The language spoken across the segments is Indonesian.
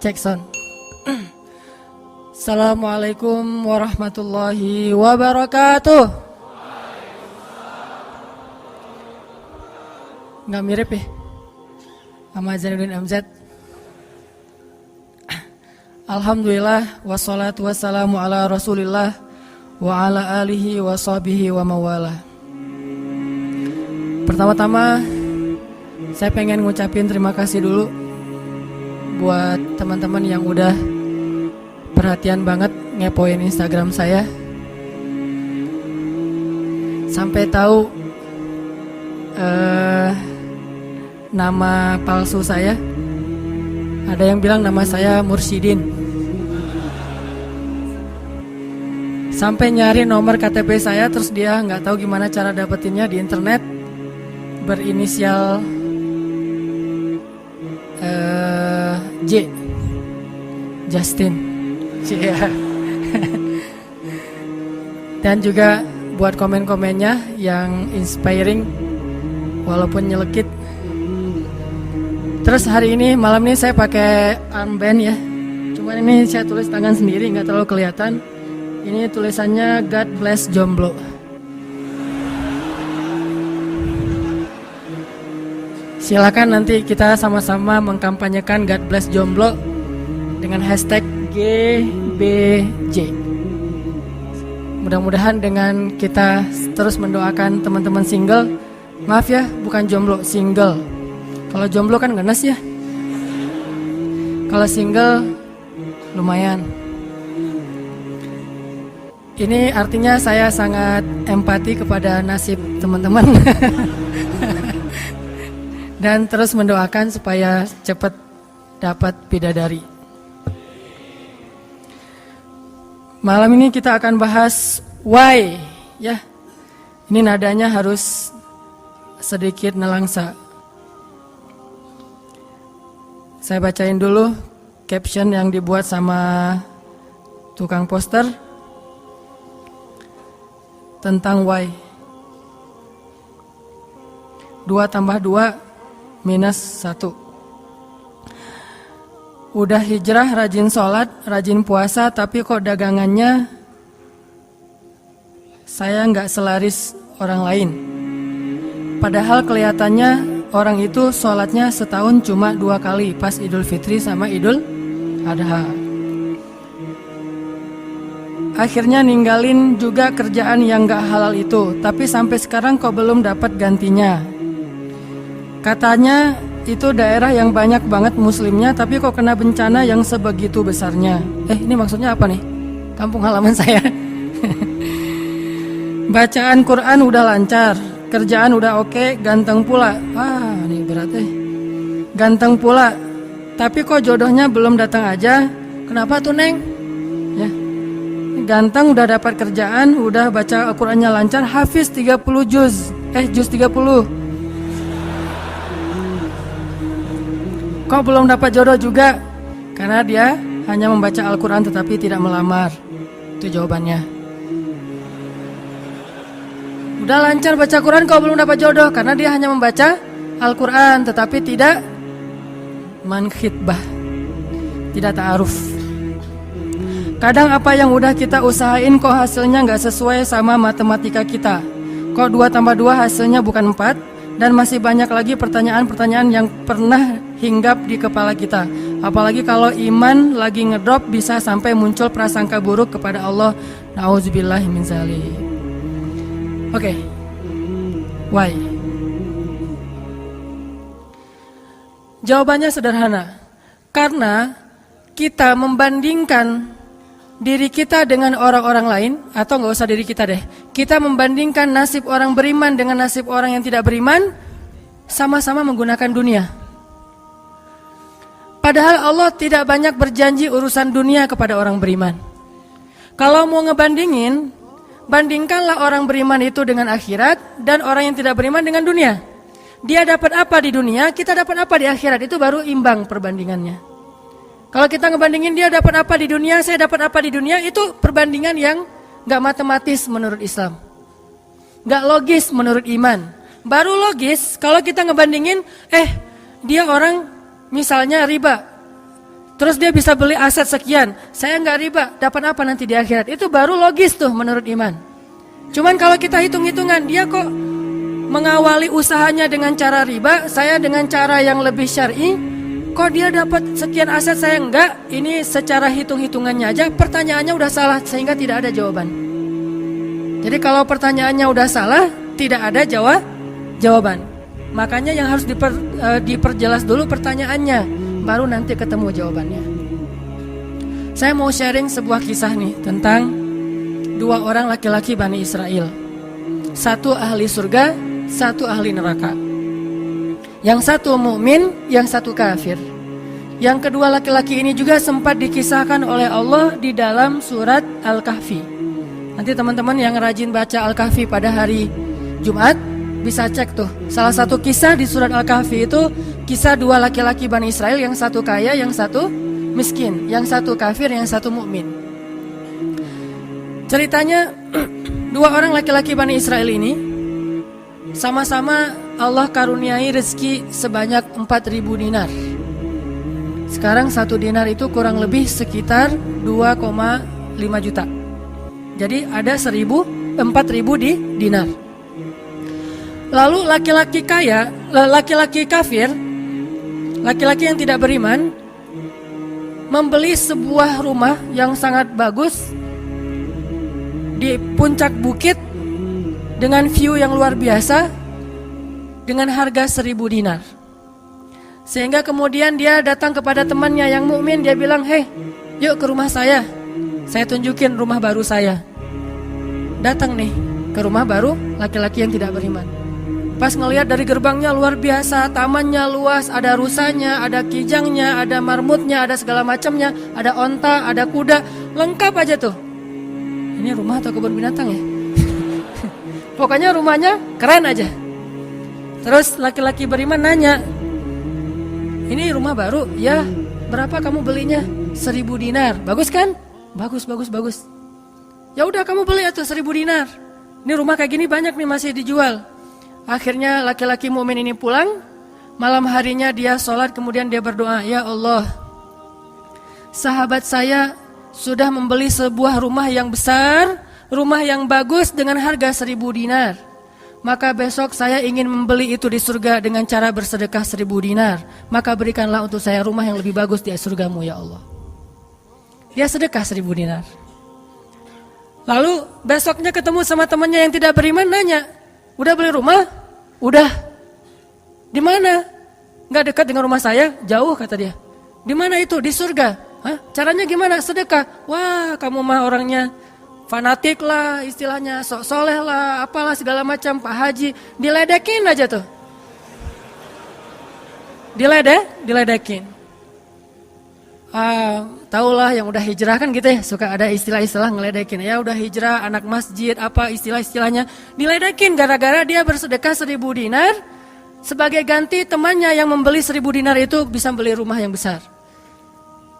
Cek sound. Assalamualaikum warahmatullahi wabarakatuh. Nggak mirip ya sama Zainuddin MZ. Alhamdulillah wassalatu wassalamu ala rasulillah wa ala alihi wa sahbihi wa mawala. Pertama-tama saya pengen ngucapin terima kasih dulu buat teman-teman yang udah perhatian banget ngepoin Instagram saya, sampai tahu nama palsu saya. Ada yang bilang nama saya Mursyidin. Sampai nyari nomor KTP saya, terus dia nggak tahu gimana cara dapetinnya di internet. Berinisial J, Justin. Yeah. Dan juga buat komen-komennya yang inspiring walaupun nyelekit. Terus hari ini, malam ini saya pakai armband ya. Cuman ini saya tulis tangan sendiri, nggak terlalu kelihatan. Ini tulisannya God Bless Jomblo. Silakan nanti kita sama-sama mengkampanyekan God Bless Jomblo dengan hashtag GBJ. Mudah-mudahan dengan kita terus mendoakan teman-teman single. Maaf ya, bukan jomblo, single. Kalau jomblo kan ngenes ya. Kalau single lumayan. Ini artinya saya sangat empati kepada nasib teman-teman. Dan terus mendoakan supaya cepat dapat bidadari. Malam ini kita akan bahas why ya. Ini nadanya harus sedikit nelangsa. Saya bacain dulu caption yang dibuat sama tukang poster tentang why. 2 tambah 2 minus 1. Udah hijrah, rajin sholat, rajin puasa, tapi kok dagangannya saya nggak selaris orang lain. Padahal kelihatannya orang itu sholatnya setahun cuma 2 kali, pas Idul Fitri sama Idul Adha. Akhirnya ninggalin juga kerjaan yang nggak halal itu, tapi sampai sekarang kok belum dapat gantinya. Katanya itu daerah yang banyak banget muslimnya, tapi kok kena bencana yang sebegitu besarnya. Ini maksudnya apa nih? Kampung halaman saya. Bacaan Quran udah lancar, kerjaan udah oke, ganteng pula. Ini berat Ganteng pula, tapi kok jodohnya belum datang aja. Kenapa tuh Neng? Ya, ganteng, udah dapat kerjaan, udah baca Al-Qurannya lancar, hafiz 30 juz. Juz 30. Kok belum dapat jodoh juga? Karena dia hanya membaca Al-Quran tetapi tidak melamar. Itu jawabannya. Udah lancar baca Quran, kok belum dapat jodoh? Karena dia hanya membaca Al-Quran tetapi tidak mankhitbah, tidak ta'aruf. Kadang apa yang udah kita usahain kok hasilnya gak sesuai sama matematika kita. Kok 2 tambah 2 hasilnya bukan 4? Dan masih banyak lagi pertanyaan-pertanyaan yang pernah hinggap di kepala kita. Apalagi kalau iman lagi ngedrop, bisa sampai muncul prasangka buruk kepada Allah. Nauzubillahi min dzalik. Oke. Why? Jawabannya sederhana. Karena kita membandingkan diri kita dengan orang-orang lain, atau gak usah diri kita deh, kita membandingkan nasib orang beriman dengan nasib orang yang tidak beriman, sama-sama menggunakan dunia. Padahal Allah tidak banyak berjanji urusan dunia kepada orang beriman. Kalau mau ngebandingin, bandingkanlah orang beriman itu dengan akhirat, dan orang yang tidak beriman dengan dunia. Dia dapat apa di dunia, kita dapat apa di akhirat, itu baru imbang perbandingannya. Kalau kita ngebandingin dia dapat apa di dunia, saya dapat apa di dunia, itu perbandingan yang gak matematis menurut Islam, gak logis menurut iman. Baru logis kalau kita ngebandingin, dia orang misalnya riba, Terus dia bisa beli aset sekian, saya nggak riba, dapat apa nanti di akhirat? Itu baru logis tuh menurut iman. Cuman kalau kita hitung-hitungan, dia kok mengawali usahanya dengan cara riba, saya dengan cara yang lebih syar'i, kok dia dapat sekian aset saya enggak? Ini secara hitung-hitungannya aja pertanyaannya udah salah sehingga tidak ada jawaban. Jadi kalau pertanyaannya udah salah, tidak ada jawaban. Makanya yang harus diperjelas dulu pertanyaannya, baru nanti ketemu jawabannya. Saya mau sharing sebuah kisah nih tentang dua orang laki-laki Bani Israel. Satu ahli surga, satu ahli neraka. Yang satu mukmin, yang satu kafir. Yang kedua laki-laki ini juga sempat dikisahkan oleh Allah di dalam surat Al-Kahfi. Nanti teman-teman yang rajin baca Al-Kahfi pada hari Jumat bisa cek tuh. Salah satu kisah di surat Al-Kahfi itu kisah dua laki-laki Bani Israel, yang satu kaya, yang satu miskin, yang satu kafir, yang satu mukmin. Ceritanya dua orang laki-laki Bani Israel ini sama-sama Allah karuniai rezeki sebanyak 4.000 dinar. Sekarang 1 dinar itu kurang lebih sekitar 2,5 juta. Jadi ada 4.000 dinar. Lalu laki-laki kaya, laki-laki kafir, laki-laki yang tidak beriman, membeli sebuah rumah yang sangat bagus di puncak bukit dengan view yang luar biasa dengan harga 1.000 dinar. Sehingga kemudian dia datang kepada temannya yang mukmin, dia bilang, "Hei, yuk ke rumah saya tunjukin rumah baru saya." Datang nih ke rumah baru laki-laki yang tidak beriman. Pas ngelihat dari gerbangnya luar biasa, tamannya luas, ada rusanya, ada kijangnya, ada marmutnya, ada segala macamnya, ada onta, ada kuda, lengkap aja tuh. Ini rumah atau kebun binatang ya? Pokoknya rumahnya keren aja. Terus laki-laki beriman nanya, "Ini rumah baru?" "Ya." "Berapa kamu belinya?" 1.000 dinar. "Bagus kan?" Bagus. "Ya udah kamu beli atau 1.000 dinar. Ini rumah kayak gini banyak nih masih dijual." Akhirnya laki-laki mukmin ini pulang. Malam harinya dia sholat, kemudian dia berdoa, "Ya Allah, sahabat saya sudah membeli sebuah rumah yang besar, rumah yang bagus dengan harga 1.000 dinar. Maka besok saya ingin membeli itu di surga dengan cara bersedekah 1.000 dinar. Maka berikanlah untuk saya rumah yang lebih bagus di surgamu ya Allah." Dia sedekah 1.000 dinar. Lalu besoknya ketemu sama temannya yang tidak beriman, nanya, "Udah beli rumah?" "Udah." "Di mana?" "Nggak dekat dengan rumah saya, jauh," kata dia. "Di mana itu?" "Di surga." "Hah? Caranya gimana?" "Sedekah." "Wah, kamu mah orangnya fanatik lah, istilahnya sok soleh lah, apalah segala macam, Pak Haji." Diledekin aja tuh. Diledekin. Taulah yang udah hijrah kan gitu ya, suka ada istilah-istilah ngeledekin. Ya udah hijrah, anak masjid, apa istilah-istilahnya. Diledekin gara-gara dia bersedekah 1.000 dinar. Sebagai ganti temannya yang membeli 1.000 dinar itu bisa beli rumah yang besar.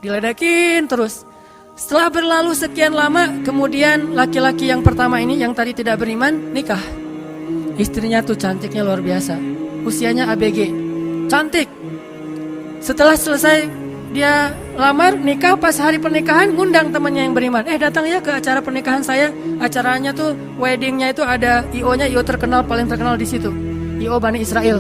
Diledekin terus. Setelah berlalu sekian lama, kemudian laki-laki yang pertama ini yang tadi tidak beriman nikah. Istrinya tuh cantiknya luar biasa, usianya ABG, cantik. Setelah selesai dia lamar, nikah, pas hari pernikahan ngundang temannya yang beriman. Datang ya ke acara pernikahan saya. Acaranya tuh weddingnya itu ada IO-nya, IO terkenal, paling terkenal di situ. IO Bani Israel.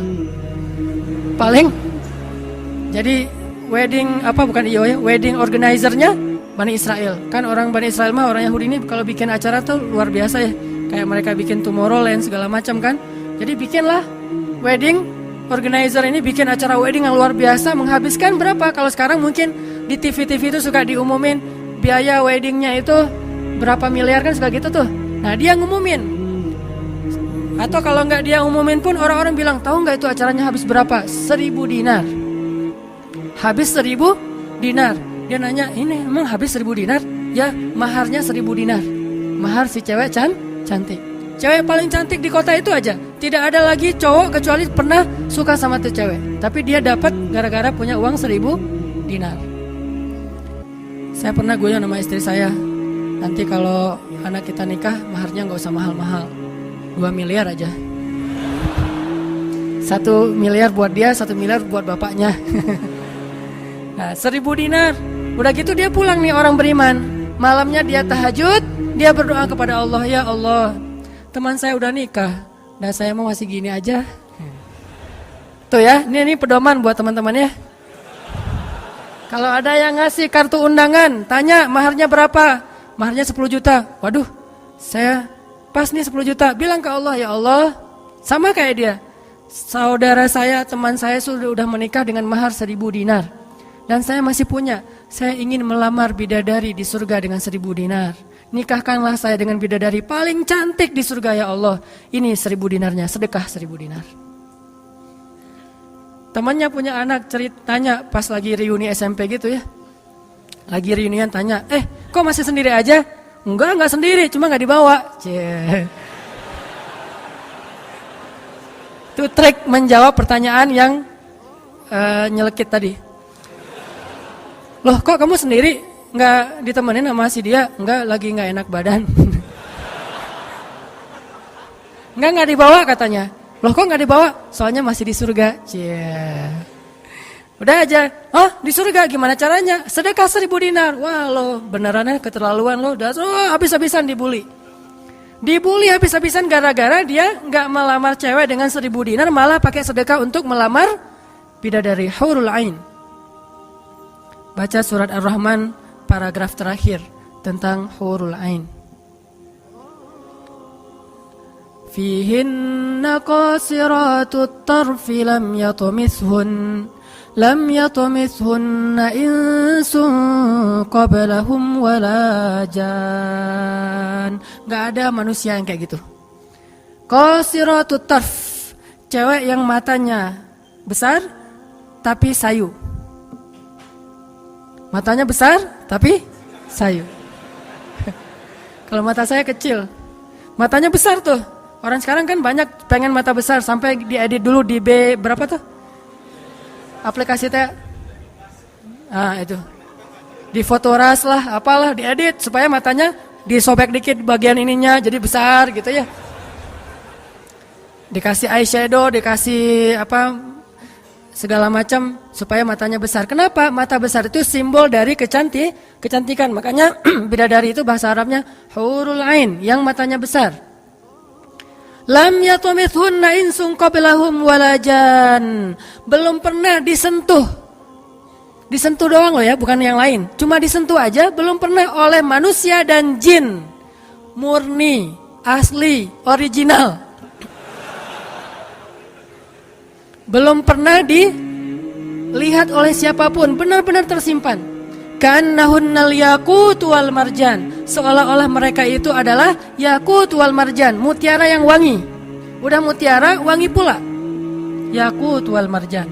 Jadi wedding bukan IO ya, wedding organizer-nya Bani Israel. Kan orang Bani Israel mah orang Yahudi ini kalau bikin acara tuh luar biasa ya. Kayak mereka bikin Tomorrowland segala macam kan. Jadi bikinlah wedding organizer ini bikin acara wedding yang luar biasa, menghabiskan berapa? Kalau sekarang mungkin di TV-TV itu suka diumumin biaya weddingnya itu berapa miliar kan, suka gitu tuh. Nah dia ngumumin. Atau kalau nggak dia umumin pun orang-orang bilang, "Tahu nggak itu acaranya habis berapa?" 1.000 dinar. Habis 1.000 dinar. Dia nanya, "Ini emang habis 1.000 dinar?" "Ya, maharnya 1.000 dinar. Mahar si cewek cantik. Cewek paling cantik di kota itu aja. Tidak ada lagi cowok kecuali pernah suka sama tuh cewek. Tapi dia dapat gara-gara punya uang 1.000 dinar. Saya pernah guyon sama istri saya, nanti kalau anak kita nikah maharnya gak usah mahal-mahal, 2 miliar aja. 1 miliar buat dia, 1 miliar buat bapaknya. Nah, 1000 dinar. Udah gitu dia pulang nih orang beriman. Malamnya dia tahajud, dia berdoa kepada Allah, ya Allah, teman saya udah nikah, dan saya mau masih gini aja. Tuh ya, ini pedoman buat teman-teman ya. Kalau ada yang ngasih kartu undangan, tanya maharnya berapa? Maharnya 10 juta. Waduh, saya pas nih 10 juta. Bilang ke Allah, ya Allah, sama kayak dia. Saudara saya, teman saya sudah menikah dengan mahar 1000 dinar. Dan saya masih punya. Saya ingin melamar bidadari di surga dengan 1000 dinar. Nikahkanlah saya dengan bidadari paling cantik di surga, ya Allah. Ini 1000 dinarnya, sedekah 1000 dinar. Temannya punya anak, tanya pas lagi reuni SMP gitu ya. Lagi reunian tanya, kok masih sendiri aja? Enggak sendiri, cuma gak dibawa. Itu trik menjawab pertanyaan yang nyelekit tadi. Loh, kok kamu sendiri? Nggak ditemenin sama si dia? Nggak, lagi nggak enak badan. Nggak dibawa katanya. Loh, kok nggak dibawa? Soalnya masih di surga. Udah aja. Oh, di surga gimana caranya? Sedekah 1000 dinar. Wah, lo benerannya keterlaluan lo. Habis-habisan dibully. Dibully habis-habisan gara-gara dia nggak melamar cewek dengan 1000 dinar, malah pakai sedekah untuk melamar bidadari hurul ain. Baca surat Ar-Rahman paragraf terakhir tentang hurul ain. Fihinna qasiratut tarfi lam yatumithunna insun qablahum wala jan. Gak ada manusia yang kayak gitu. Qasiratut tarf, cewek yang matanya besar tapi sayu. Matanya besar tapi sayu. Kalau mata saya kecil, matanya besar tuh. Orang sekarang kan banyak pengen mata besar, sampai diedit dulu di berapa tuh? Aplikasi teh. Itu. Di Fotoras lah, apalah diedit supaya matanya disobek dikit bagian ininya jadi besar gitu ya. Dikasih eyeshadow, dikasih segala macam supaya matanya besar. Kenapa? Mata besar itu simbol dari kecantikan. Makanya bidadari itu bahasa Arabnya hurul ain, yang matanya besar. Lam yatumithunna insun qablahum walajan. Belum pernah disentuh. Disentuh doang loh ya, bukan yang lain. Cuma disentuh aja, belum pernah oleh manusia dan jin. Murni, asli, original. Belum pernah dilihat oleh siapapun, benar-benar tersimpan. Kannahunnal yaqut wal marjan, seolah-olah mereka itu adalah yaqut wal marjan, mutiara yang wangi. Udah mutiara, wangi pula. Yaqut wal marjan.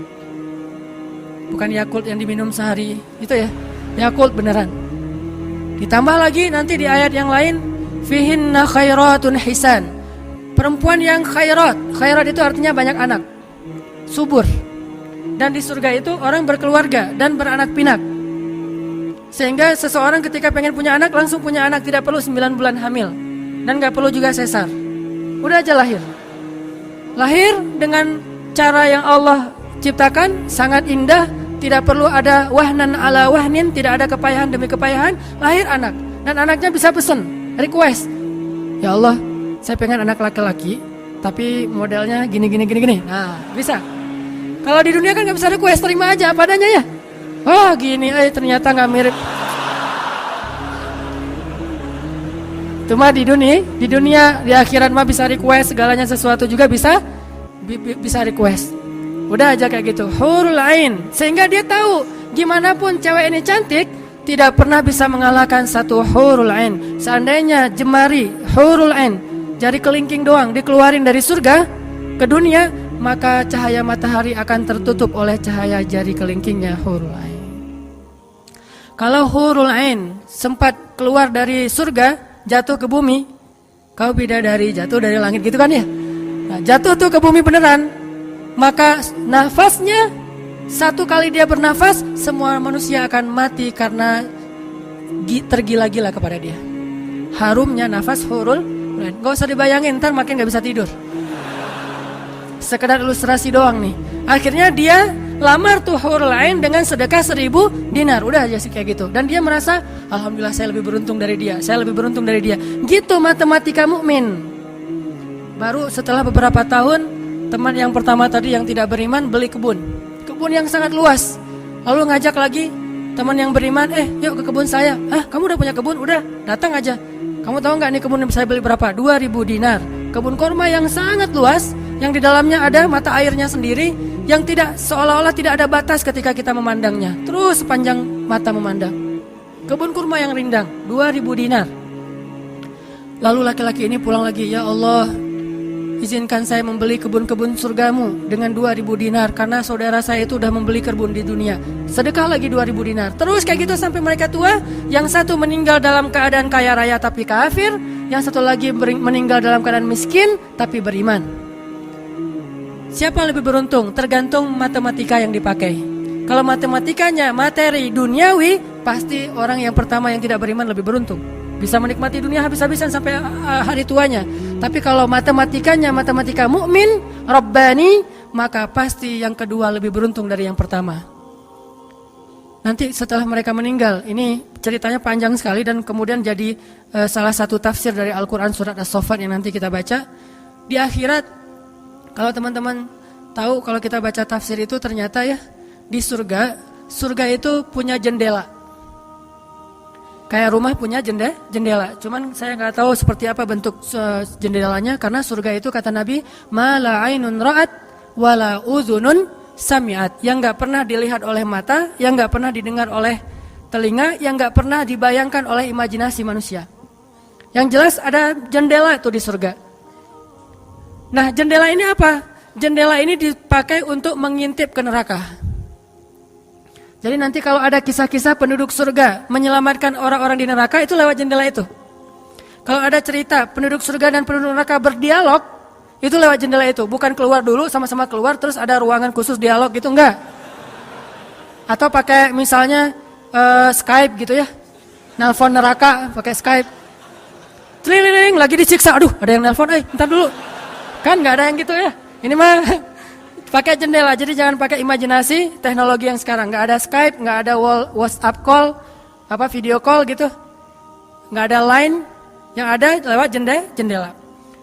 Bukan Yakult yang diminum sehari itu ya. Yakult beneran. Ditambah lagi nanti di ayat yang lain, fihinna khairatun hisan. Perempuan yang khairat. Khairat itu artinya banyak anak. Subur. Dan di surga itu orang berkeluarga dan beranak pinak. Sehingga seseorang ketika pengen punya anak langsung punya anak, tidak perlu 9 bulan hamil dan gak perlu juga sesar. Udah aja lahir. Lahir dengan cara yang Allah ciptakan sangat indah, tidak perlu ada wahnan ala wahnin, tidak ada kepayahan demi kepayahan, lahir anak. Dan anaknya bisa pesen, request. Ya Allah, saya pengen anak laki-laki tapi modelnya gini. Nah, bisa. Kalau di dunia kan gak bisa request, terima aja apa adanya ya. Oh gini, ternyata gak mirip. Cuma di dunia, di akhirat mah bisa request, segalanya sesuatu juga bisa request. Udah aja kayak gitu, hurul ain. Sehingga dia tahu, gimana pun cewek ini cantik, tidak pernah bisa mengalahkan satu hurul ain. Seandainya jemari hurul ain, jari kelingking doang dikeluarin dari surga ke dunia, maka cahaya matahari akan tertutup oleh cahaya jari kelingkingnya hurul ain. Kalau hurul ain sempat keluar dari surga, jatuh ke bumi, kau bidadari jatuh dari langit gitu kan ya. Nah, jatuh tuh ke bumi beneran, maka nafasnya, satu kali dia bernafas, semua manusia akan mati karena tergila-gila kepada dia. Harumnya nafas hurul ain. Gak usah dibayangin, ntar makin gak bisa tidur. Sekedar ilustrasi doang nih. Akhirnya dia lamar tuh hurul ain dengan sedekah 1000 dinar. Udah aja sih kayak gitu. Dan dia merasa, alhamdulillah saya lebih beruntung dari dia, saya lebih beruntung dari dia. Gitu matematika mukmin. Baru setelah beberapa tahun, teman yang pertama tadi yang tidak beriman beli kebun yang sangat luas. Lalu ngajak lagi teman yang beriman, yuk ke kebun saya. Kamu udah punya kebun? Udah, datang aja. Kamu tahu nggak nih kebun yang saya beli berapa? 2000 dinar. Kebun kurma yang sangat luas, yang di dalamnya ada mata airnya sendiri, yang tidak seolah-olah tidak ada batas ketika kita memandangnya. Terus sepanjang mata memandang. Kebun kurma yang rindang, 2000 dinar. Lalu laki-laki ini pulang lagi, ya Allah, izinkan saya membeli kebun-kebun surgamu dengan 2000 dinar karena saudara saya itu udah membeli kebun di dunia. Sedekah lagi 2000 dinar. Terus kayak gitu sampai mereka tua. Yang satu meninggal dalam keadaan kaya raya tapi kafir, yang satu lagi meninggal dalam keadaan miskin tapi beriman. Siapa lebih beruntung? Tergantung matematika yang dipakai. Kalau matematikanya materi duniawi, pasti orang yang pertama yang tidak beriman lebih beruntung. Bisa menikmati dunia habis-habisan sampai hari tuanya. Tapi kalau matematikanya matematika mukmin, Rabbani, maka pasti yang kedua lebih beruntung dari yang pertama. Nanti setelah mereka meninggal, ini ceritanya panjang sekali dan kemudian jadi salah satu tafsir dari Al-Quran surat As-Saffat yang nanti kita baca. Di akhirat, kalau teman-teman tahu kalau kita baca tafsir itu ternyata ya, di surga itu punya jendela. Kayak rumah punya jendela. Cuman saya nggak tahu seperti apa bentuk jendelanya karena surga itu kata Nabi, ma la ainun ra'at wa la udhunun sami'at. Yang nggak pernah dilihat oleh mata, yang nggak pernah didengar oleh telinga, yang nggak pernah dibayangkan oleh imajinasi manusia. Yang jelas ada jendela itu di surga. Nah, jendela ini apa? Jendela ini dipakai untuk mengintip ke neraka. Jadi nanti kalau ada kisah-kisah penduduk surga menyelamatkan orang-orang di neraka itu lewat jendela itu. Kalau ada cerita penduduk surga dan penduduk neraka berdialog, itu lewat jendela itu. Bukan keluar dulu sama-sama keluar terus ada ruangan khusus dialog gitu, enggak. Atau pakai misalnya Skype gitu ya. Nelpon neraka pakai Skype. Tling lagi disiksa. Aduh, ada yang nelpon, bentar dulu. Kan enggak ada yang gitu ya. Ini mah pakai jendela, jadi jangan pakai imajinasi teknologi yang sekarang. Nggak ada Skype, nggak ada WhatsApp call, video call gitu. Nggak ada line, yang ada lewat jendela.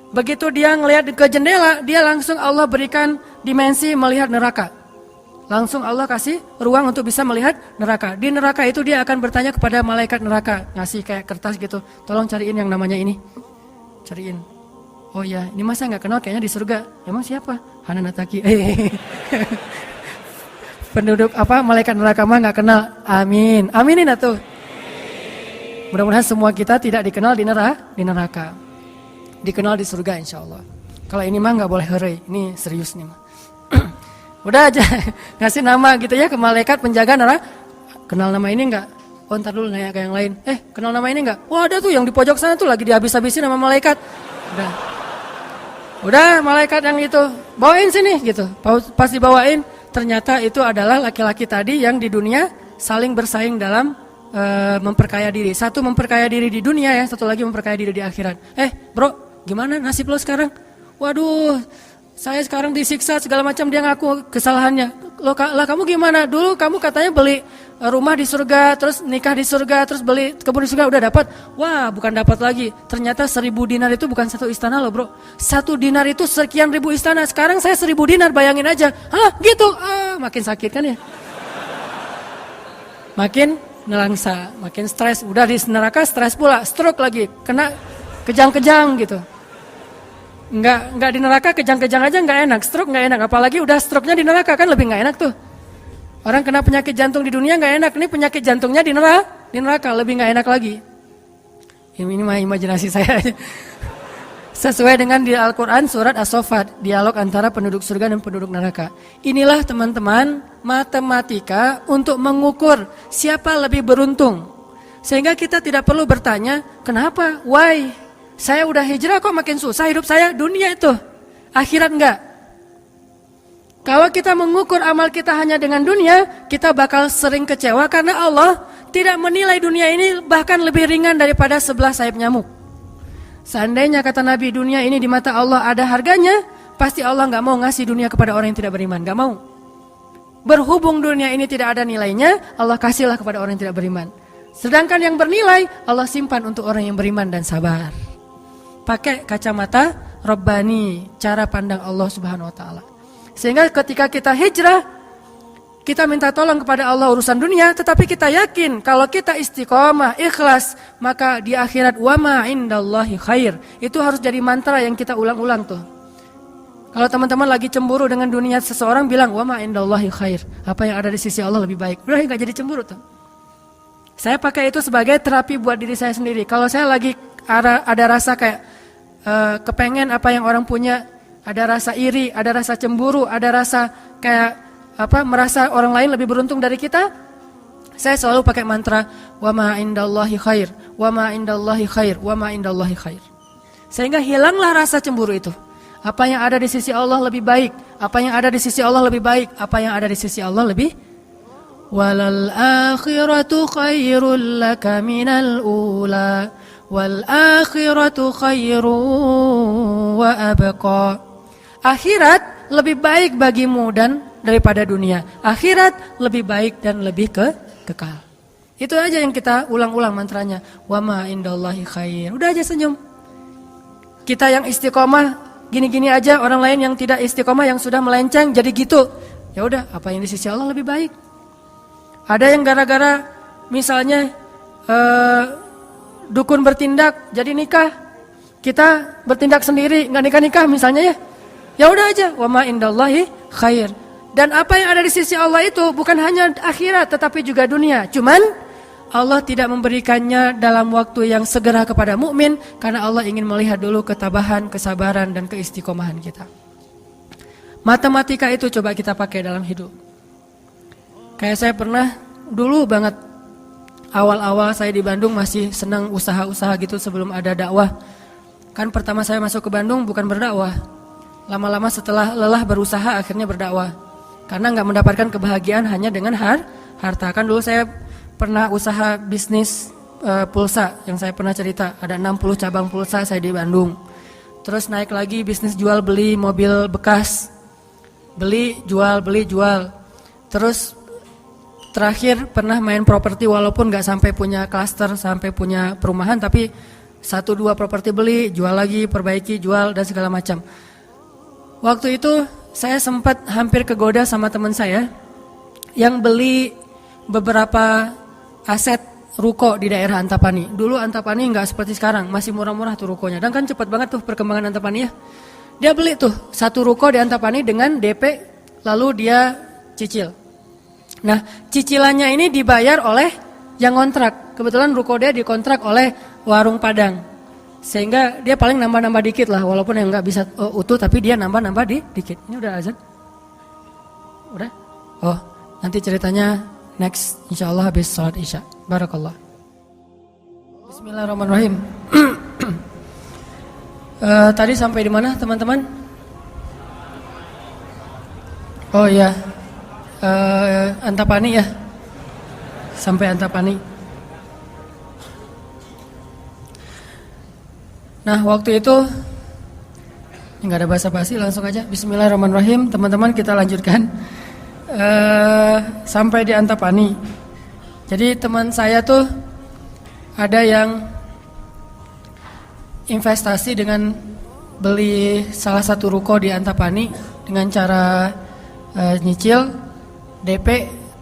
Begitu dia ngelihat ke jendela, dia langsung Allah berikan dimensi melihat neraka. Langsung Allah kasih ruang untuk bisa melihat neraka. Di neraka itu dia akan bertanya kepada malaikat neraka, ngasih kayak kertas gitu. Tolong cariin yang namanya ini. Cariin. Oh ya, ini masa nggak kenal kayaknya di surga. Emang siapa? Hananataki. Penduduk malaikat neraka mah nggak kenal. Amin. Aminin atuh. Mudah-mudahan semua kita tidak dikenal di neraka. Dikenal di surga insya Allah. Kalau ini mah nggak boleh heureuy. Ini serius nih mah. Udah aja ngasih nama gitu ya ke malaikat penjaga neraka. Kenal nama ini nggak? Oh ntar dulu nanya ke yang lain. Kenal nama ini nggak? Wah ada tuh yang di pojok sana tuh lagi dihabis-habisin sama malaikat. Udah malaikat yang itu bawain sini gitu. Pas dibawain ternyata itu adalah laki-laki tadi yang di dunia saling bersaing dalam memperkaya diri. Satu memperkaya diri di dunia ya, satu lagi memperkaya diri di akhirat. Bro, gimana nasib lo sekarang? Waduh, saya sekarang disiksa segala macam, dia ngaku kesalahannya. Lah kamu gimana? Dulu kamu katanya beli rumah di surga, terus nikah di surga, terus beli kebun di surga, udah dapat. Wah, bukan dapat lagi. Ternyata 1000 dinar itu bukan satu istana loh bro. 1 dinar itu sekian ribu istana. Sekarang saya 1000 dinar, bayangin aja. Gitu. Makin sakit kan ya. Makin nelangsa, makin stres. Udah di neraka stres pula, stroke lagi, kena kejang-kejang gitu. Enggak di neraka kejang-kejang aja enggak enak, stroke enggak enak, apalagi udah stroke-nya di neraka kan lebih enggak enak tuh. Orang kena penyakit jantung di dunia enggak enak, ini penyakit jantungnya di neraka lebih enggak enak lagi. Ini mah imajinasi saya. Sesuai dengan di Al-Qur'an surat As-Saffat, dialog antara penduduk surga dan penduduk neraka. Inilah teman-teman matematika untuk mengukur siapa lebih beruntung. Sehingga kita tidak perlu bertanya, kenapa? Why? Saya udah hijrah kok makin susah hidup saya, dunia itu. Akhirat enggak. Kalau kita mengukur amal kita hanya dengan dunia, kita bakal sering kecewa karena Allah tidak menilai dunia ini bahkan lebih ringan daripada 11 sayap nyamuk. Seandainya kata Nabi dunia ini di mata Allah ada harganya, pasti Allah enggak mau ngasih dunia kepada orang yang tidak beriman, enggak mau. Berhubung dunia ini tidak ada nilainya, Allah kasihlah kepada orang yang tidak beriman. Sedangkan yang bernilai, Allah simpan untuk orang yang beriman dan sabar. Pakai kacamata Rabbani, cara pandang Allah Subhanahu wa taala. Sehingga ketika kita hijrah, kita minta tolong kepada Allah urusan dunia, tetapi kita yakin kalau kita istiqomah, ikhlas, maka di akhirat wa ma indallahi khair. Itu harus jadi mantra yang kita ulang-ulang tuh. Kalau teman-teman lagi cemburu dengan dunia seseorang, bilang wa ma indallahi khair. Apa yang ada di sisi Allah lebih baik. Udah enggak jadi cemburu tuh. Saya pakai itu sebagai terapi buat diri saya sendiri. Kalau saya lagi ada rasa kayak kepengen apa yang orang punya, ada rasa iri, ada rasa cemburu, ada rasa kayak merasa orang lain lebih beruntung dari kita, saya selalu pakai mantra wa ma indallahi khair, wa ma indallahi khair, wa ma indallahi khair. Sehingga hilanglah rasa cemburu itu. Apa yang ada di sisi Allah lebih baik, apa yang ada di sisi Allah lebih baik, apa yang ada di sisi Allah lebih. Walal akhiratu khairul laka minal ula, wal akhiratu khairu wa abqa. Akhirat lebih baik bagimu dan daripada dunia. Akhirat lebih baik dan lebih kekal. Itu aja yang kita ulang-ulang mantranya. Wa ma indallahi khair. Udah aja senyum. Kita yang istiqomah gini-gini aja, orang lain yang tidak istiqomah, yang sudah melenceng jadi gitu. Ya udah, apa yang di sisi Allah lebih baik. Ada yang gara-gara misalnya dukun bertindak jadi nikah, kita bertindak sendiri nggak nikah-nikah misalnya ya. Ya udah aja, wa ma indallahi khair. Dan apa yang ada di sisi Allah itu bukan hanya akhirat tetapi juga dunia. Cuman Allah tidak memberikannya dalam waktu yang segera kepada mukmin karena Allah ingin melihat dulu ketabahan, kesabaran dan keistiqomahan kita. Matematika itu coba kita pakai dalam hidup. Kayak saya pernah dulu banget awal-awal saya di Bandung masih senang usaha-usaha gitu sebelum ada dakwah. Kan pertama saya masuk ke Bandung bukan berdakwah. Lama-lama setelah lelah berusaha akhirnya berdakwah. Karena nggak mendapatkan kebahagiaan hanya dengan harta. Kan dulu saya pernah usaha bisnis pulsa yang saya pernah cerita. Ada 60 cabang pulsa saya di Bandung. Terus naik lagi bisnis jual beli mobil bekas. Beli, jual. Terus terakhir pernah main properti walaupun gak sampai punya klaster, sampai punya perumahan. Tapi 1-2 properti beli, jual lagi, perbaiki, jual dan segala macam. Waktu itu saya sempat hampir kegoda sama teman saya yang beli beberapa aset ruko di daerah Antapani. Dulu Antapani nggak seperti sekarang, masih murah-murah tuh rukonya. Dan kan cepat banget tuh perkembangan Antapani ya. Dia beli tuh 1 ruko di Antapani dengan DP, lalu dia cicil. Nah, cicilannya ini dibayar oleh yang kontrak. Kebetulan ruko dia dikontrak oleh warung Padang. Sehingga dia paling nambah-nambah dikit lah, walaupun yang nggak bisa utuh, tapi dia nambah-nambah dikit. Ini udah azan? Udah? Oh, nanti ceritanya next, insya Allah habis sholat isya. Barakallah. Bismillahirrahmanirrahim. Tadi sampai di mana teman-teman? Oh iya, Antapani ya. Sampai Antapani. Nah waktu itu nggak ada basa-basi, langsung aja. Bismillahirrahmanirrahim. Teman-teman kita lanjutkan. Sampai di Antapani. Jadi teman saya tuh ada yang investasi dengan beli salah satu ruko di Antapani dengan cara nyicil DP,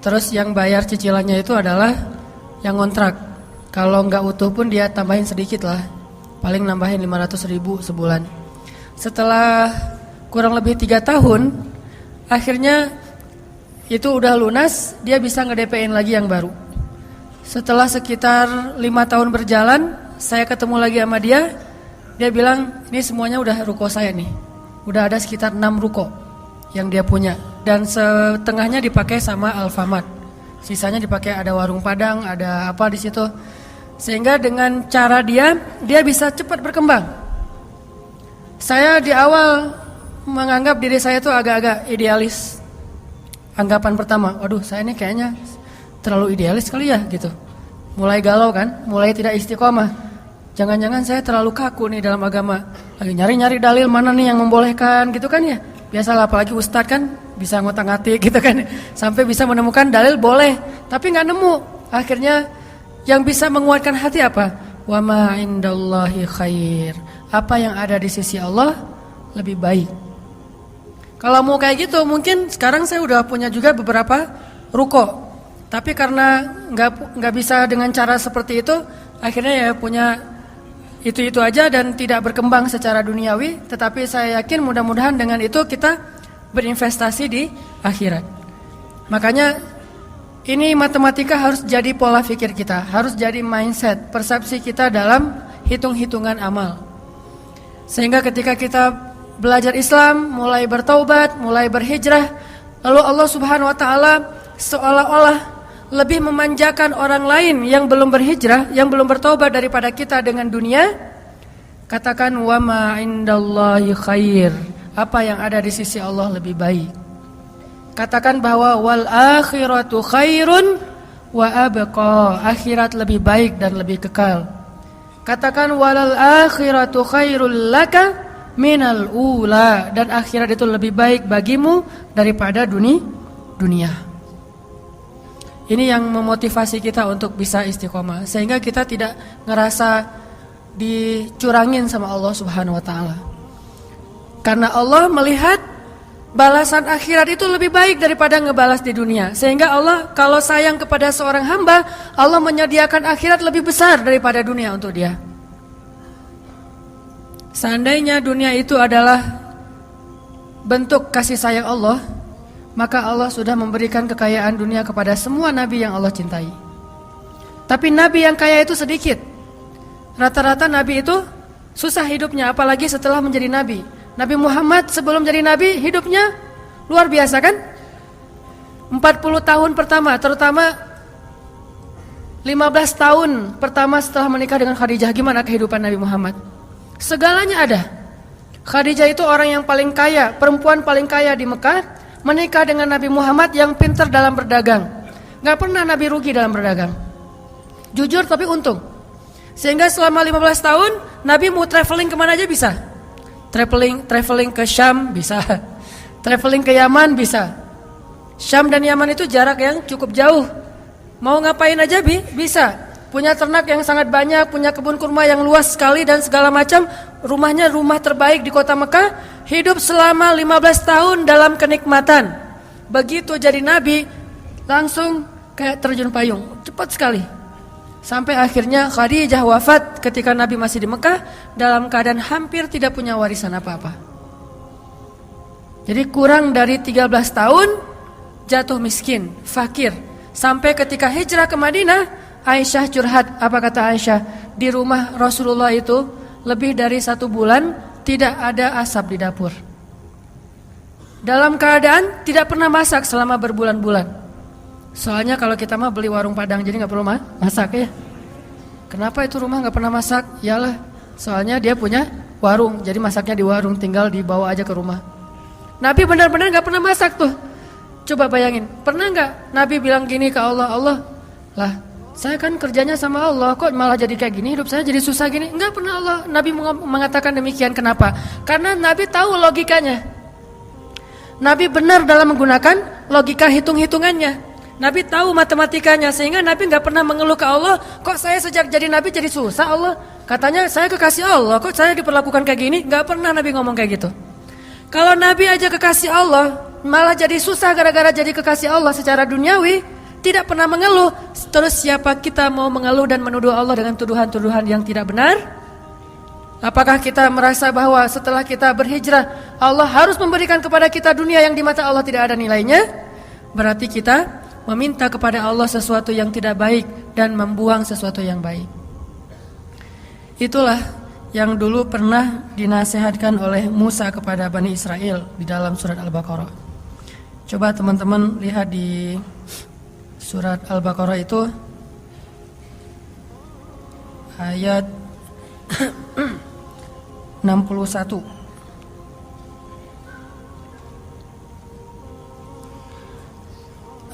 terus yang bayar cicilannya itu adalah yang kontrak. Kalau nggak utuh pun dia tambahin sedikit lah, paling nambahin 500.000 sebulan. Setelah kurang lebih 3 tahun, akhirnya itu udah lunas, dia bisa nge-DP-in lagi yang baru. Setelah sekitar 5 tahun berjalan, saya ketemu lagi sama dia. Dia bilang, ini semuanya udah ruko saya nih. Udah ada sekitar 6 ruko yang dia punya. Dan setengahnya dipakai sama Alfamart. Sisanya dipakai ada warung Padang, ada apa di situ. Sehingga dengan cara dia bisa cepat berkembang. Saya di awal menganggap diri saya tuh agak-agak idealis. Anggapan pertama, waduh saya ini kayaknya terlalu idealis kali ya gitu. Mulai galau kan, mulai tidak istiqomah. Jangan-jangan saya terlalu kaku nih dalam agama. Lagi nyari-nyari dalil mana nih yang membolehkan gitu kan ya. Biasalah apalagi ustadz kan bisa ngotak-ngatik gitu kan, sampai bisa menemukan dalil boleh, tapi nggak nemu. Akhirnya yang bisa menguatkan hati apa? Wa ma indallahi khair. Apa yang ada di sisi Allah lebih baik. Kalau mau kayak gitu, mungkin sekarang saya udah punya juga beberapa ruko. Tapi karena nggak bisa dengan cara seperti itu, akhirnya ya punya itu aja dan tidak berkembang secara duniawi. Tetapi saya yakin mudah-mudahan dengan itu kita berinvestasi di akhirat. Makanya ini matematika harus jadi pola pikir kita, harus jadi mindset, persepsi kita dalam hitung-hitungan amal. Sehingga ketika kita belajar Islam, mulai bertaubat, mulai berhijrah, lalu Allah Subhanahu wa taala seolah-olah lebih memanjakan orang lain yang belum berhijrah, yang belum bertaubat daripada kita dengan dunia. Katakan wa ma indallahi khair. Apa yang ada di sisi Allah lebih baik. Katakan bahwa wal akhiratu khairun wa abqa. Akhirat lebih baik dan lebih kekal. Katakan walal akhiratu khairul laka minal ula. Dan akhirat itu lebih baik bagimu daripada dunia. Ini yang memotivasi kita untuk bisa istiqomah, sehingga kita tidak ngerasa dicurangin sama Allah Subhanahu wa taala. Karena Allah melihat balasan akhirat itu lebih baik daripada ngebalas di dunia. Sehingga Allah kalau sayang kepada seorang hamba, Allah menyediakan akhirat lebih besar daripada dunia untuk dia. Seandainya dunia itu adalah bentuk kasih sayang Allah, maka Allah sudah memberikan kekayaan dunia kepada semua nabi yang Allah cintai. Tapi nabi yang kaya itu sedikit. Rata-rata nabi itu susah hidupnya, apalagi setelah menjadi nabi. Nabi Muhammad sebelum jadi nabi hidupnya luar biasa kan? 40 tahun pertama, terutama 15 tahun pertama setelah menikah dengan Khadijah, gimana kehidupan Nabi Muhammad? Segalanya ada. Khadijah itu orang yang paling kaya, perempuan paling kaya di Mekah, menikah dengan Nabi Muhammad yang pintar dalam berdagang. Gak pernah Nabi rugi dalam berdagang. Jujur tapi untung. Sehingga selama 15 tahun Nabi mau traveling kemana aja bisa. Traveling ke Syam bisa. Traveling ke Yaman bisa. Syam dan Yaman itu jarak yang cukup jauh. Mau ngapain aja bisa. Punya ternak yang sangat banyak, punya kebun kurma yang luas sekali dan segala macam. Rumahnya rumah terbaik di kota Mekah. Hidup selama 15 tahun dalam kenikmatan. Begitu jadi nabi, langsung kayak terjun payung, cepat sekali. Sampai akhirnya Khadijah wafat ketika Nabi masih di Mekah, dalam keadaan hampir tidak punya warisan apa-apa. Jadi kurang dari 13 tahun jatuh miskin, fakir. Sampai ketika hijrah ke Madinah, Aisyah curhat. Apa kata Aisyah? Di rumah Rasulullah itu lebih dari 1 bulan tidak ada asap di dapur. Dalam keadaan tidak pernah masak selama berbulan-bulan. Soalnya kalau kita mah beli warung Padang, jadi gak perlu masak ya. Kenapa itu rumah gak pernah masak? Yalah, soalnya dia punya warung, jadi masaknya di warung, tinggal dibawa aja ke rumah. Nabi benar-benar gak pernah masak tuh. Coba bayangin, pernah gak Nabi bilang gini ke Allah, Allah, lah saya kan kerjanya sama Allah, kok malah jadi kayak gini, hidup saya jadi susah gini. Enggak pernah Allah Nabi mengatakan demikian. Kenapa? Karena Nabi tahu logikanya. Nabi benar dalam menggunakan logika hitung-hitungannya. Nabi tahu matematikanya, sehingga Nabi enggak pernah mengeluh ke Allah, kok saya sejak jadi Nabi jadi susah Allah. Katanya saya kekasih Allah, kok saya diperlakukan kayak gini. Enggak pernah Nabi ngomong kayak gitu. Kalau Nabi aja kekasih Allah, malah jadi susah gara-gara jadi kekasih Allah secara duniawi, tidak pernah mengeluh. Terus siapa kita mau mengeluh dan menuduh Allah dengan tuduhan-tuduhan yang tidak benar? Apakah kita merasa bahwa setelah kita berhijrah Allah harus memberikan kepada kita dunia yang di mata Allah tidak ada nilainya? Berarti kita meminta kepada Allah sesuatu yang tidak baik dan membuang sesuatu yang baik. Itulah yang dulu pernah dinasihatkan oleh Musa kepada Bani Israel di dalam surat Al-Baqarah. Coba teman-teman lihat di surat Al-Baqarah itu ayat 61.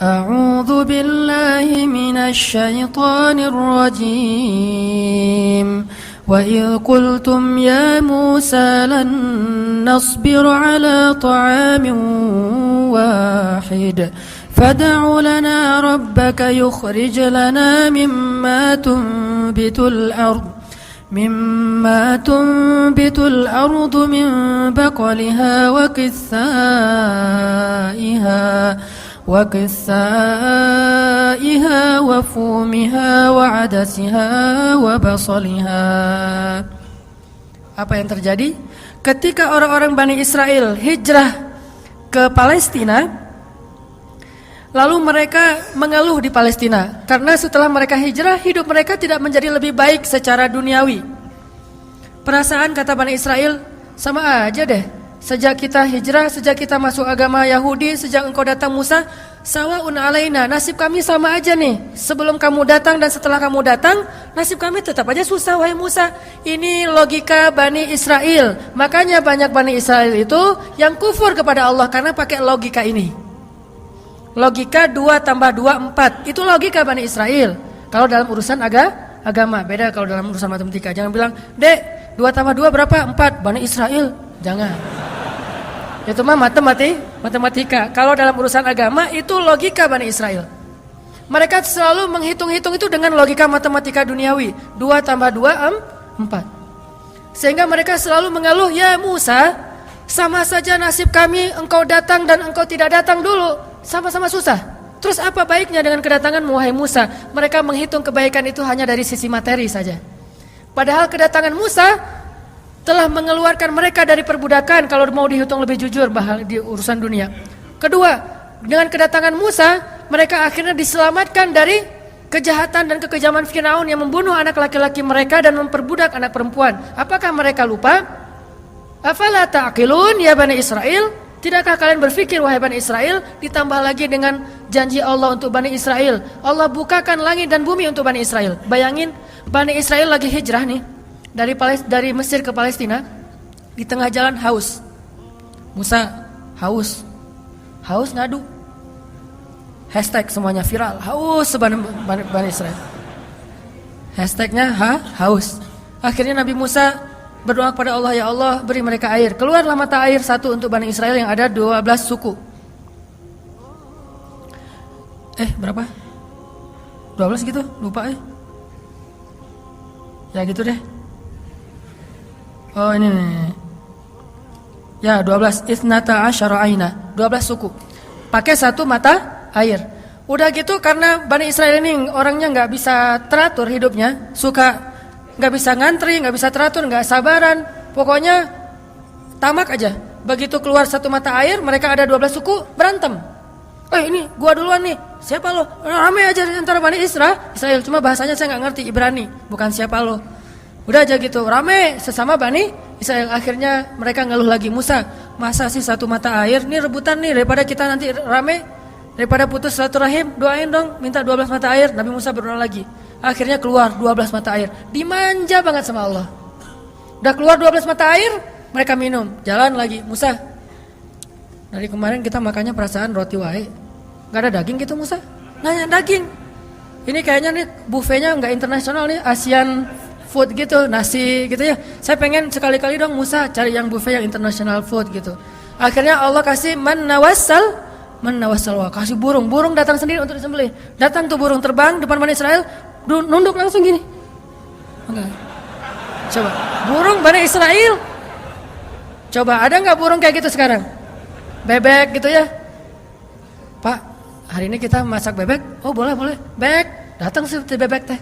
A'udzu billahi minasy syaithanir rajim. وَإِذْ قُلْتُمْ يَا مُوسَى لَن نَّصْبِرَ عَلَى طَعَامٍ وَاحِدٍ فَادْعُ لَنَا رَبَّكَ يُخْرِجْ لَنَا مِمَّا تُنبِتُ الْأَرْضُ مِنْ بَقْلِهَا وَقِثَّائِهَا وَفُومِهَا وَعَدَسِهَا وَبَصَلِهَا. Apa yang terjadi? Ketika orang-orang Bani Israel hijrah ke Palestina, lalu mereka mengeluh di Palestina karena setelah mereka hijrah, hidup mereka tidak menjadi lebih baik secara duniawi. Perasaan kata Bani Israel, sama aja deh. Sejak kita hijrah, sejak kita masuk agama Yahudi, sejak engkau datang Musa, sawa'un alaina, nasib kami sama aja nih. Sebelum kamu datang dan setelah kamu datang, nasib kami tetap aja susah, wahai Musa. Ini logika Bani Israel. Makanya banyak Bani Israel itu yang kufur kepada Allah karena pakai logika ini. Logika 2 tambah 2 4. Itu logika Bani Israel. Kalau dalam urusan agama, beda kalau dalam urusan matematika. Jangan bilang, "Dek, 2 tambah 2 berapa?" 4. Bani Israel. Jangan. Itu mah matematika. Kalau dalam urusan agama itu logika Bani Israel. Mereka selalu menghitung-hitung itu dengan logika matematika duniawi. 2 tambah 2 4. Sehingga mereka selalu mengeluh, "Ya Musa, sama saja nasib kami engkau datang dan engkau tidak datang dulu. Sama-sama susah. Terus apa baiknya dengan kedatanganmu, wahai Musa?" Mereka menghitung kebaikan itu hanya dari sisi materi saja. Padahal kedatangan Musa telah mengeluarkan mereka dari perbudakan kalau mau dihitung lebih jujur di urusan dunia. Kedua, dengan kedatangan Musa, mereka akhirnya diselamatkan dari kejahatan dan kekejaman Firaun yang membunuh anak laki-laki mereka dan memperbudak anak perempuan. Apakah mereka lupa? Afala ta'qilun ya Bani Israel? Tidakkah kalian berpikir, wahai Bani Israel? Ditambah lagi dengan janji Allah untuk Bani Israel. Allah bukakan langit dan bumi untuk Bani Israel. Bayangin, Bani Israel lagi hijrah nih. Dari Mesir ke Palestina, di tengah jalan haus. Musa haus ngadu. Hashtag semuanya viral, haus Bani Israel. Hashtagnya haus. Akhirnya Nabi Musa berdoa kepada Allah, "Ya Allah, beri mereka air." Keluarlah mata air satu untuk Bani Israel yang ada 12 suku. Berapa? 12 gitu? Lupa Ya gitu deh. Oh ini nih. Ya 12 Ithnata asyara aina, 12 suku. Pakai satu mata air. Udah gitu karena Bani Israel ini orangnya gak bisa teratur hidupnya, suka gak bisa ngantri, gak bisa teratur, gak sabaran. Pokoknya tamak aja. Begitu keluar satu mata air, mereka ada 12 suku berantem. Ini gua duluan nih. Siapa lo? Rame aja antara Bani Israel. Cuma bahasanya saya gak ngerti, Ibrani. Bukan siapa lo. Udah aja gitu, rame sesama Bani Israel. Akhirnya mereka ngeluh lagi, "Musa, masa sih satu mata air? Nih rebutan nih, daripada kita nanti rame, daripada putus silaturahim, doain dong, minta 12 mata air." Nabi Musa berdoa lagi. Akhirnya keluar 12 mata air. Dimanja banget sama Allah. Udah keluar 12 mata air, mereka minum. Jalan lagi, "Musa, dari kemarin kita makannya perasaan roti wae. Gak ada daging gitu Musa?" Nanya daging. Ini kayaknya nih buffetnya gak internasional nih, Asian food gitu, nasi gitu ya. Saya pengen sekali-kali dong Musa cari yang buffet yang international food gitu. Akhirnya Allah kasih man nawassal, kasih burung datang sendiri untuk disembelih. Datang tuh burung terbang depan Bani Israel, nunduk langsung gini. Enggak. Coba, burung Bani Israel. Coba ada nggak burung kayak gitu sekarang? Bebek gitu ya. Pak, hari ini kita masak bebek. Oh boleh. Bebek, datang sih bebek teh.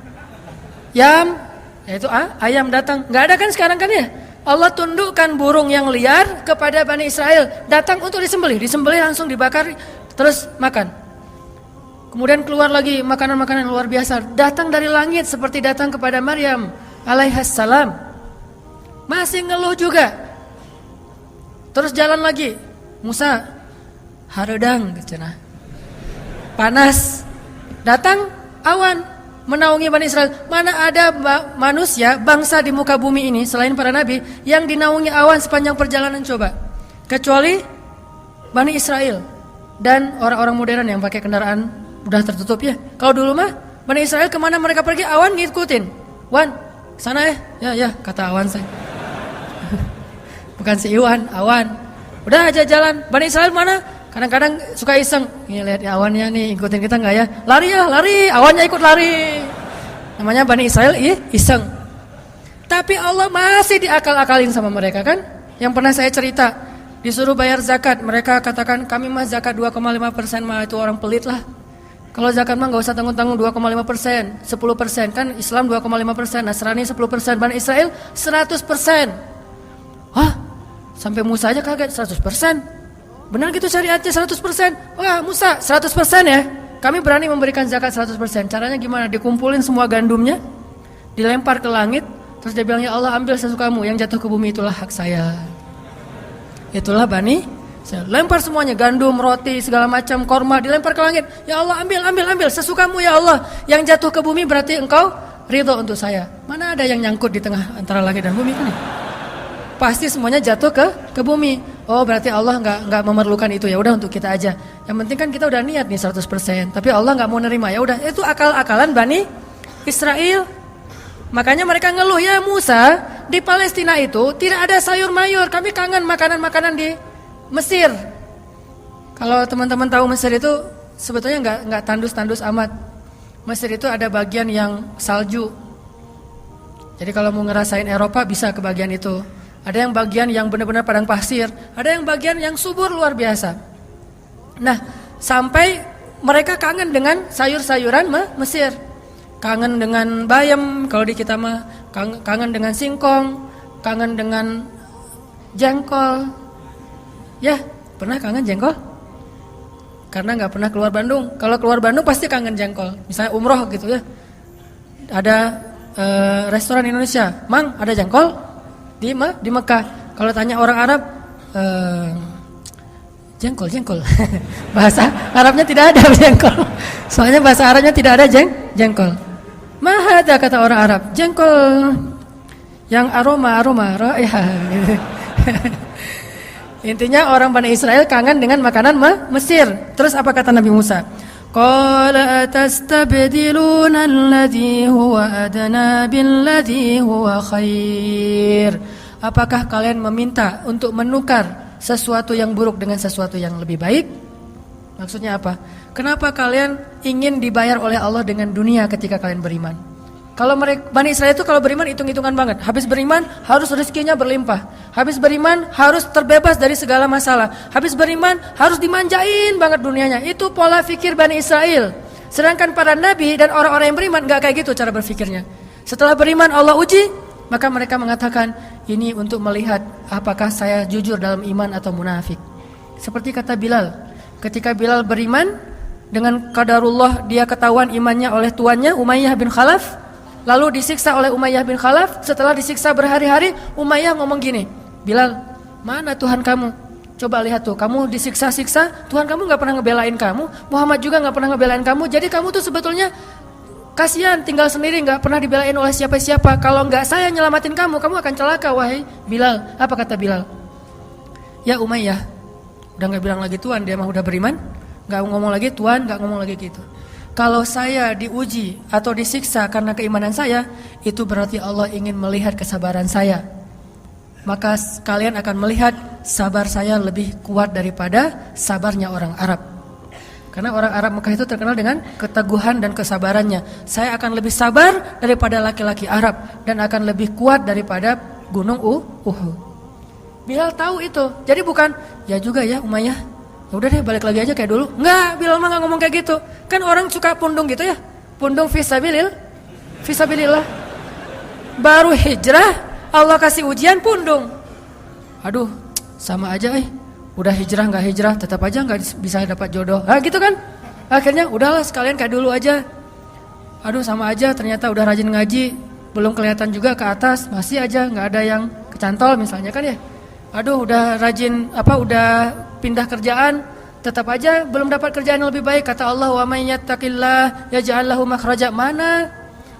Yaitu ayam datang. Nggak ada kan sekarang kan ya? Allah tundukkan burung yang liar kepada Bani Israel, datang untuk disembelih langsung dibakar, terus makan. Kemudian keluar lagi makanan-makanan luar biasa, datang dari langit seperti datang kepada Maryam alaihissalam. Masih ngeluh juga. Terus jalan lagi, Musa haredang cenah. Panas. Datang awan menaungi Bani Israel. Mana ada manusia, bangsa di muka bumi ini selain para nabi yang dinaungi awan sepanjang perjalanan coba. Kecuali Bani Israel dan orang-orang modern yang pakai kendaraan udah tertutup ya. Kalau dulu mah Bani Israel kemana mereka pergi awan ngikutin. Wan, Sana ya kata Awan saya. Bukan si Iwan, Awan. Udah aja jalan. Bani Israel mana? Kadang-kadang suka iseng. Nih lihat ya Awannya nih ikutin kita nggak ya? Lari. Awannya ikut lari. Namanya Bani Israel iseng. Tapi Allah masih diakal-akalin sama mereka kan? Yang pernah saya cerita, disuruh bayar zakat, mereka katakan kami mah zakat 2,5% mah itu orang pelit lah. Kalau zakat mah nggak usah tanggung-tanggung 2,5%, 10% kan Islam 2,5%, Nasrani 10%, Bani Israel 100%. Hah? Sampai Musa aja kaget 100%. Benar gitu syariatnya 100%? Wah Musa 100% ya? Kami berani memberikan zakat 100%. Caranya gimana? Dikumpulin semua gandumnya, dilempar ke langit. Terus dia bilang, ya Allah ambil sesukamu, yang jatuh ke bumi itulah hak saya. Itulah Bani, saya lempar semuanya, gandum, roti, segala macam, korma, dilempar ke langit. Ya Allah ambil, sesukamu ya Allah. Yang jatuh ke bumi berarti engkau ridho untuk saya. Mana ada yang nyangkut di tengah antara langit dan bumi kan? Pasti semuanya jatuh ke bumi. Oh berarti Allah nggak memerlukan itu, ya udah untuk kita aja. Yang penting kan kita udah niat nih 100%. Tapi Allah nggak mau nerima, ya udah itu akal-akalan Bani Israel. Makanya mereka ngeluh, ya Musa, di Palestina itu tidak ada sayur mayur. Kami kangen makanan-makanan di Mesir. Kalau teman-teman tahu Mesir itu sebetulnya nggak tandus-tandus amat. Mesir itu ada bagian yang salju. Jadi kalau mau ngerasain Eropa bisa ke bagian itu. Ada yang bagian yang benar-benar padang pasir. Ada yang bagian yang subur luar biasa. Nah, sampai mereka kangen dengan sayur-sayuran Mesir. Kangen dengan bayam, kalau di kita mah kangen dengan singkong, kangen dengan jengkol. Ya, pernah kangen jengkol? Karena nggak pernah keluar Bandung. Kalau keluar Bandung pasti kangen jengkol. Misalnya umroh gitu ya. Ada restoran Indonesia, Mang ada jengkol? Di Mekah. Kalau tanya orang Arab, jengkol. Bahasa Arabnya tidak ada jengkol. Soalnya bahasa Arabnya tidak ada jengkol. Mahada kata orang Arab, jengkol yang aroma raihah gitu. Intinya orang Bani Israel kangen dengan makanan Mesir. Terus apa kata Nabi Musa? Qala atastabdiluna alladhi huwa adna billadhi huwa khair. Apakah kalian meminta untuk menukar sesuatu yang buruk dengan sesuatu yang lebih baik? Maksudnya apa? Kenapa kalian ingin dibayar oleh Allah dengan dunia ketika kalian beriman? Kalau Bani Israel itu kalau beriman hitung-hitungan banget. Habis beriman harus rezekinya berlimpah. Habis beriman harus terbebas dari segala masalah. Habis beriman harus dimanjain banget dunianya. Itu pola pikir Bani Israel. Sedangkan para nabi dan orang-orang yang beriman gak kayak gitu cara berpikirnya. Setelah beriman Allah uji, maka mereka mengatakan ini untuk melihat apakah saya jujur dalam iman atau munafik. Seperti kata Bilal. Ketika Bilal beriman, dengan qadarullah dia ketahuan imannya oleh tuannya Umayyah bin Khalaf, lalu disiksa oleh Umayyah bin Khalaf. Setelah disiksa berhari-hari, Umayyah ngomong gini, Bilal, mana Tuhan kamu? Coba lihat tuh, kamu disiksa-siksa, Tuhan kamu gak pernah ngebelain kamu, Muhammad juga gak pernah ngebelain kamu. Jadi kamu tuh sebetulnya kasihan, tinggal sendiri, gak pernah dibelain oleh siapa-siapa. Kalau gak saya nyelamatin kamu, kamu akan celaka wahai Bilal. Apa kata Bilal? Ya Umayyah, udah gak bilang lagi Tuhan, dia mah udah beriman, gak ngomong lagi Tuhan, gak ngomong lagi gitu. Kalau saya diuji atau disiksa karena keimanan saya, itu berarti Allah ingin melihat kesabaran saya. Maka kalian akan melihat sabar saya lebih kuat daripada sabarnya orang Arab. Karena orang Arab Mekah itu terkenal dengan keteguhan dan kesabarannya. Saya akan lebih sabar daripada laki-laki Arab dan akan lebih kuat daripada gunung Uhud. Bilal tahu itu. Jadi bukan, ya juga ya Umayyah, ya udah deh balik lagi aja kayak dulu. Enggak, Bilal mah enggak ngomong kayak gitu. Kan orang suka pundung gitu ya. Pundung fisabilillah. Baru hijrah, Allah kasih ujian pundung. Aduh, sama aja udah hijrah enggak hijrah tetap aja enggak bisa dapat jodoh. Gitu kan? Akhirnya udahlah sekalian kayak dulu aja. Aduh, sama aja ternyata udah rajin ngaji, belum kelihatan juga ke atas, masih aja enggak ada yang kecantol misalnya kan ya. Aduh, udah rajin udah pindah kerjaan, tetap aja belum dapat kerjaan yang lebih baik. Kata Allah, wa may yattaqillah yaj'al lahu makhraja. Mana?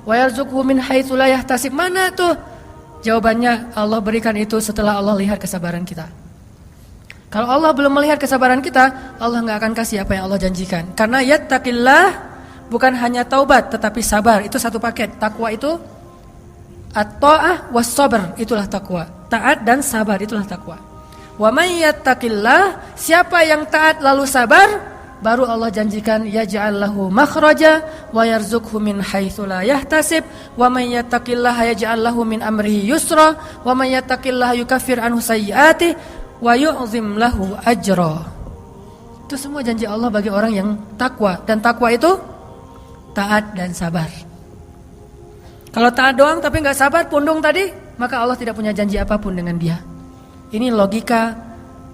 Wa yarzuqhu min haitsu la yahtasib. Mana tuh? Jawabannya Allah berikan itu setelah Allah lihat kesabaran kita. Kalau Allah belum melihat kesabaran kita, Allah enggak akan kasih apa yang Allah janjikan. Karena yattaqillah bukan hanya taubat tetapi sabar, itu satu paket. Takwa itu At-ta'ah was-sabr, itulah takwa. Taat dan sabar, itulah takwa. Wa may yattaqillah, siapa yang taat lalu sabar, baru Allah janjikan yaj'al lahu makhraja wa yarzuqhu min haitsu la yahtasib wa may yattaqillaha yaj'al lahu min amrihi yusra wa may yattaqillaha yukaffir anhu sayyi'atihi wa yu'zim lahu ajra. Itu semua janji Allah bagi orang yang takwa, dan takwa itu taat dan sabar. Kalau taat doang tapi nggak sabar, pundung tadi, maka Allah tidak punya janji apapun dengan dia. Ini logika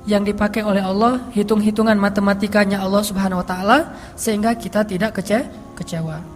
yang dipakai oleh Allah, hitung-hitungan matematikanya Allah Subhanahu wa taala, sehingga kita tidak kecewa.